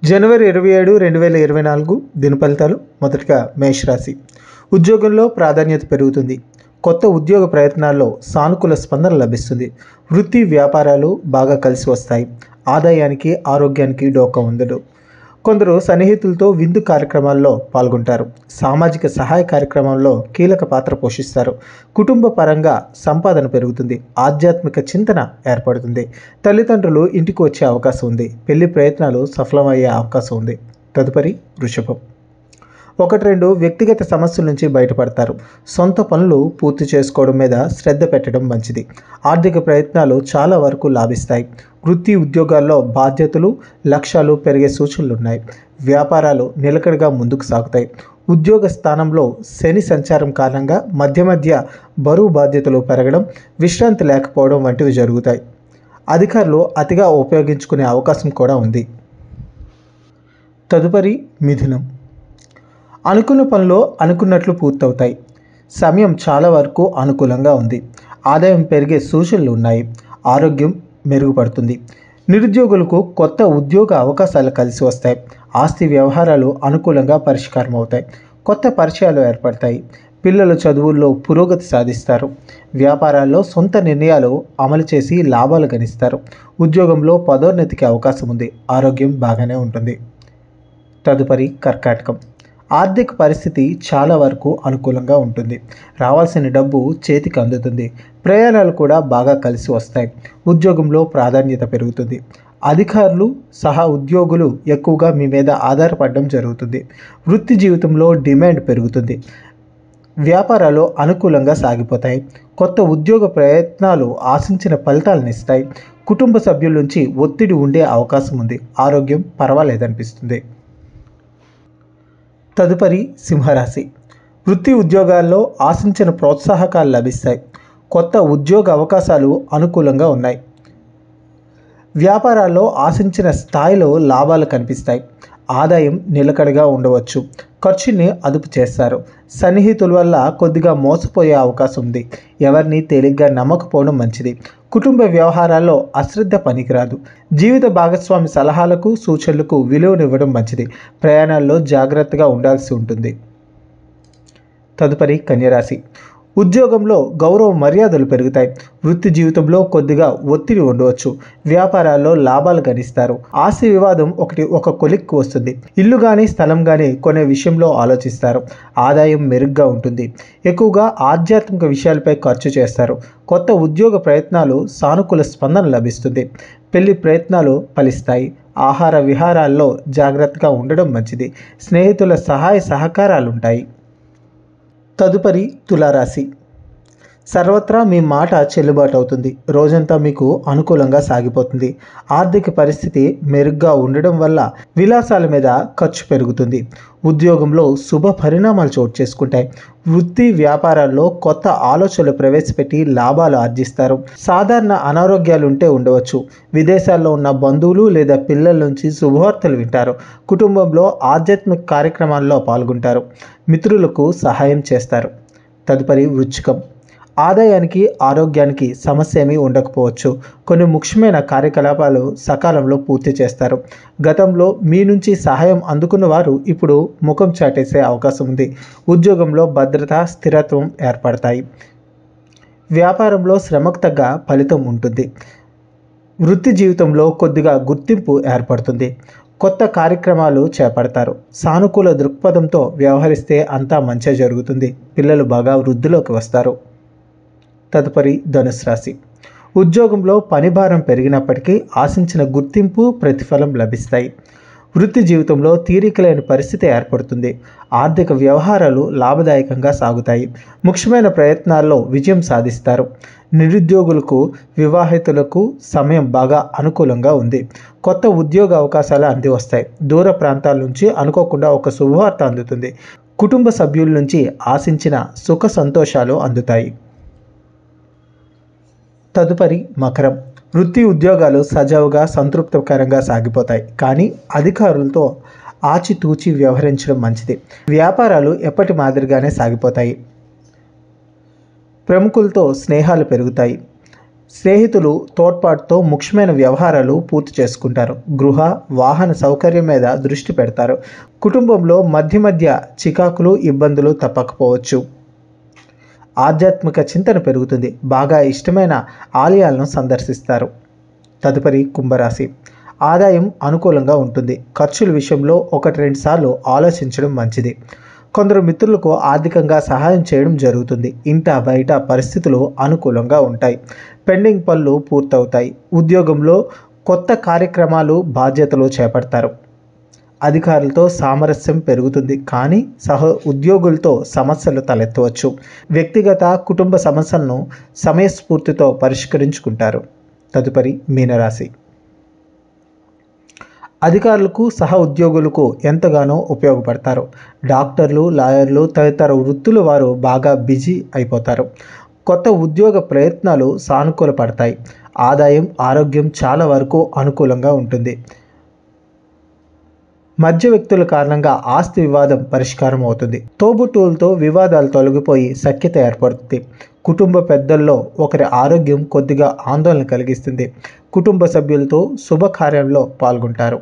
జనవరి 27, 2024 దిన ఫలితాలు. మొదటగా మేషరాశి. ఉద్యోగంలో ప్రాధాన్యత పెరుగుతుంది. కొత్త ఉద్యోగ ప్రయత్నాల్లో సానుకూల స్పందన లభిస్తుంది. వృత్తి వ్యాపారాలు బాగా కలిసి వస్తాయి. ఆదాయానికి ఆరోగ్యానికి డోకా ఉండదు. కొందరు సన్నిహితులతో విందు కార్యక్రమాల్లో పాల్గొంటారు. సామాజిక సహాయ కార్యక్రమాల్లో కీలక పాత్ర పోషిస్తారు. కుటుంబ పరంగా సంపాదన పెరుగుతుంది. ఆధ్యాత్మిక చింతన ఏర్పడుతుంది. తల్లిదండ్రులు ఇంటికి వచ్చే అవకాశం ఉంది. పెళ్లి ప్రయత్నాలు సఫలమయ్యే అవకాశం ఉంది. తదుపరి వృషభం. 1-2 వ్యక్తిగత సమస్యల నుంచి బయటపడతారు. సొంత పనులు పూర్తి చేసుకోవడం మీద శ్రద్ధ పెట్టడం మంచిది. ఆర్థిక ప్రయత్నాలు చాలా వరకు లాభిస్తాయి. వృత్తి ఉద్యోగాల్లో బాధ్యతలు లక్ష్యాలు పెరిగే సూచనలున్నాయి. వ్యాపారాలు నిలకడగా ముందుకు సాగుతాయి. ఉద్యోగ స్థానంలో శని సంచారం కారణంగా మధ్య బరువు బాధ్యతలు పెరగడం, విశ్రాంతి లేకపోవడం వంటివి జరుగుతాయి. అధికారులు అతిగా ఉపయోగించుకునే అవకాశం కూడా ఉంది. తదుపరి మిథునం. అనుకున్న పనులు అనుకున్నట్లు పూర్తవుతాయి. సమయం చాలా వరకు అనుకూలంగా ఉంది. ఆదాయం పెరిగే సూచనలు ఉన్నాయి. ఆరోగ్యం మెరుగుపడుతుంది. నిరుద్యోగులకు కొత్త ఉద్యోగ అవకాశాలు కలిసి వస్తాయి. ఆస్తి వ్యవహారాలు అనుకూలంగా పరిష్కారం అవుతాయి. కొత్త పరిచయాలు ఏర్పడతాయి. పిల్లలు చదువుల్లో పురోగతి సాధిస్తారు. వ్యాపారాల్లో సొంత నిర్ణయాలు అమలు చేసి లాభాలు గణిస్తారు. ఉద్యోగంలో పదోన్నతికి అవకాశం ఉంది. ఆరోగ్యం బాగానే ఉంటుంది. తదుపరి కర్కాటకం. ఆర్థిక పరిస్థితి చాలా వరకు అనుకూలంగా ఉంటుంది. రావాల్సిన డబ్బు చేతికి అందుతుంది. ప్రయాణాలు కూడా బాగా కలిసి వస్తాయి. ఉద్యోగంలో ప్రాధాన్యత పెరుగుతుంది. అధికారులు సహా ఉద్యోగులు ఎక్కువగా మీ మీద ఆధారపడడం జరుగుతుంది. వృత్తి జీవితంలో డిమాండ్ పెరుగుతుంది. వ్యాపారాలు అనుకూలంగా సాగిపోతాయి. కొత్త ఉద్యోగ ప్రయత్నాలు ఆశించిన ఫలితాలను ఇస్తాయి. కుటుంబ సభ్యుల నుంచి ఒత్తిడి ఉండే అవకాశం ఉంది. ఆరోగ్యం పర్వాలేదనిపిస్తుంది. తదుపరి సింహరాశి. వృత్తి ఉద్యోగాల్లో ఆశించిన ప్రోత్సాహకాలు లభిస్తాయి. కొత్త ఉద్యోగ అవకాశాలు అనుకూలంగా ఉన్నాయి. వ్యాపారాల్లో ఆశించిన స్థాయిలో లాభాలు కనిపిస్తాయి. ఆదాయం నిలకడగా ఉండవచ్చు. ఖర్చుని అదుపు చేస్తారు. సన్నిహితుల వల్ల కొద్దిగా మోసపోయే అవకాశం ఉంది. ఎవరిని తేలిగ్గా నమ్మకపోవడం మంచిది. కుటుంబ వ్యవహారాల్లో అశ్రద్ధ పనికిరాదు. జీవిత భాగస్వామి సలహాలకు సూచనలకు విలువనివ్వడం మంచిది. ప్రయాణాల్లో జాగ్రత్తగా ఉండాల్సి ఉంటుంది. తదుపరి కన్యరాశి. ఉద్యోగంలో గౌరవ మర్యాదలు పెరుగుతాయి. వృత్తి జీవితంలో కొద్దిగా ఒత్తిడి ఉండవచ్చు. వ్యాపారాల్లో లాభాలు గణిస్తారు. ఆస్తి వివాదం ఒక కొలిక్కి వస్తుంది. ఇల్లు కానీ స్థలం కానీ కొనే విషయంలో ఆలోచిస్తారు. ఆదాయం మెరుగ్గా ఉంటుంది. ఎక్కువగా ఆధ్యాత్మిక విషయాలపై ఖర్చు చేస్తారు. కొత్త ఉద్యోగ ప్రయత్నాలు సానుకూల స్పందన లభిస్తుంది. పెళ్లి ప్రయత్నాలు ఫలిస్తాయి. ఆహార విహారాల్లో జాగ్రత్తగా ఉండడం మంచిది. స్నేహితుల సహాయ సహకారాలుంటాయి. తదుపరి తులారాశి. సర్వత్రా మీ మాట చెల్లుబాటు అవుతుంది. రోజంతా మీకు అనుకూలంగా సాగిపోతుంది. ఆర్థిక పరిస్థితి మెరుగ్గా ఉండడం వల్ల విలాసాల మీద ఖర్చు పెరుగుతుంది. ఉద్యోగంలో శుభ పరిణామాలు చోటు చేసుకుంటాయి. వృత్తి వ్యాపారాల్లో కొత్త ఆలోచనలు ప్రవేశపెట్టి లాభాలు ఆర్జిస్తారు. సాధారణ అనారోగ్యాలు ఉంటే ఉండవచ్చు. విదేశాల్లో ఉన్న బంధువులు లేదా పిల్లల నుంచి శుభవార్తలు వింటారు. కుటుంబంలో ఆధ్యాత్మిక కార్యక్రమాల్లో పాల్గొంటారు. మిత్రులకు సహాయం చేస్తారు. తదుపరి వృశ్చికం. ఆదాయానికి ఆరోగ్యానికి సమస్య ఏమీ ఉండకపోవచ్చు. కొన్ని ముఖ్యమైన కార్యకలాపాలు సకాలంలో పూర్తి చేస్తారు. గతంలో మీ నుంచి సహాయం అందుకున్న వారు ఇప్పుడు ముఖం చాటేసే అవకాశం ఉంది. ఉద్యోగంలో భద్రత స్థిరత్వం ఏర్పడతాయి. వ్యాపారంలో శ్రమకు తగ్గ ఫలితం ఉంటుంది. వృత్తి జీవితంలో కొద్దిగా గుర్తింపు ఏర్పడుతుంది. కొత్త కార్యక్రమాలు చేపడతారు. సానుకూల దృక్పథంతో వ్యవహరిస్తే అంతా మంచి జరుగుతుంది. పిల్లలు బాగా వృద్ధిలోకి వస్తారు. తదుపరి ధనుసు రాశి. ఉద్యోగంలో పనిభారం పెరిగినప్పటికీ ఆశించిన గుర్తింపు ప్రతిఫలం లభిస్తాయి. వృత్తి జీవితంలో తీరిక లేని పరిస్థితి ఏర్పడుతుంది. ఆర్థిక వ్యవహారాలు లాభదాయకంగా సాగుతాయి. ముఖ్యమైన ప్రయత్నాల్లో విజయం సాధిస్తారు. నిరుద్యోగులకు వివాహితులకు సమయం బాగా అనుకూలంగా ఉంది. కొత్త ఉద్యోగ అవకాశాలు అంది వస్తాయి. దూర ప్రాంతాల నుంచి అనుకోకుండా ఒక శుభవార్త అందుతుంది. కుటుంబ సభ్యుల నుంచి ఆశించిన సుఖ సంతోషాలు అందుతాయి. తదుపరి మకరం. వృత్తి ఉద్యోగాలు సజావుగా సంతృప్తికరంగా సాగిపోతాయి. కానీ అధికారులతో ఆచితూచి వ్యవహరించడం మంచిది. వ్యాపారాలు ఎప్పటి మాదిరిగానే సాగిపోతాయి. ప్రముఖులతో స్నేహాలు పెరుగుతాయి. స్నేహితులు తోడ్పాటుతో ముఖ్యమైన వ్యవహారాలు పూర్తి చేసుకుంటారు. గృహ వాహన సౌకర్యం మీద దృష్టి పెడతారు. కుటుంబంలో మధ్య మధ్య చికాకులు ఇబ్బందులు తప్పకపోవచ్చు. ఆధ్యాత్మిక చింతన పెరుగుతుంది. బాగా ఇష్టమైన ఆలయాలను సందర్శిస్తారు. తదుపరి కుంభరాశి. ఆదాయం అనుకూలంగా ఉంటుంది. ఖర్చుల విషయంలో 1-2 సార్లు ఆలోచించడం మంచిది. కొందరు మిత్రులకు ఆర్థికంగా సహాయం చేయడం జరుగుతుంది. ఇంట బయట పరిస్థితులు అనుకూలంగా ఉంటాయి. పెండింగ్ పనులు పూర్తవుతాయి. ఉద్యోగంలో కొత్త కార్యక్రమాలు బాధ్యతలు చేపడతారు. అధికారులతో సామరస్యం పెరుగుతుంది, కానీ ఉద్యోగులతో సమస్యలు తలెత్తవచ్చు. వ్యక్తిగత కుటుంబ సమస్యలను సమయస్ఫూర్తితో పరిష్కరించుకుంటారు. తదుపరి మీనరాశి. అధికారులకు ఉద్యోగులకు ఎంతగానో ఉపయోగపడతారు. డాక్టర్లు, లాయర్లు తదితర వృత్తుల వారు బాగా బిజీ అయిపోతారు. కొత్త ఉద్యోగ ప్రయత్నాలు సానుకూల పడతాయి. ఆదాయం ఆరోగ్యం చాలా వరకు అనుకూలంగా ఉంటుంది. మధ్య వ్యక్తుల కారణంగా ఆస్తి వివాదం పరిష్కారం అవుతుంది. తోబుట్టువులతో వివాదాలు తొలగిపోయి సఖ్యత ఏర్పడుతుంది. కుటుంబ పెద్దల్లో ఒకరి ఆరోగ్యం కొద్దిగా ఆందోళన కలిగిస్తుంది. కుటుంబ సభ్యులతో శుభకార్యంలో పాల్గొంటారు.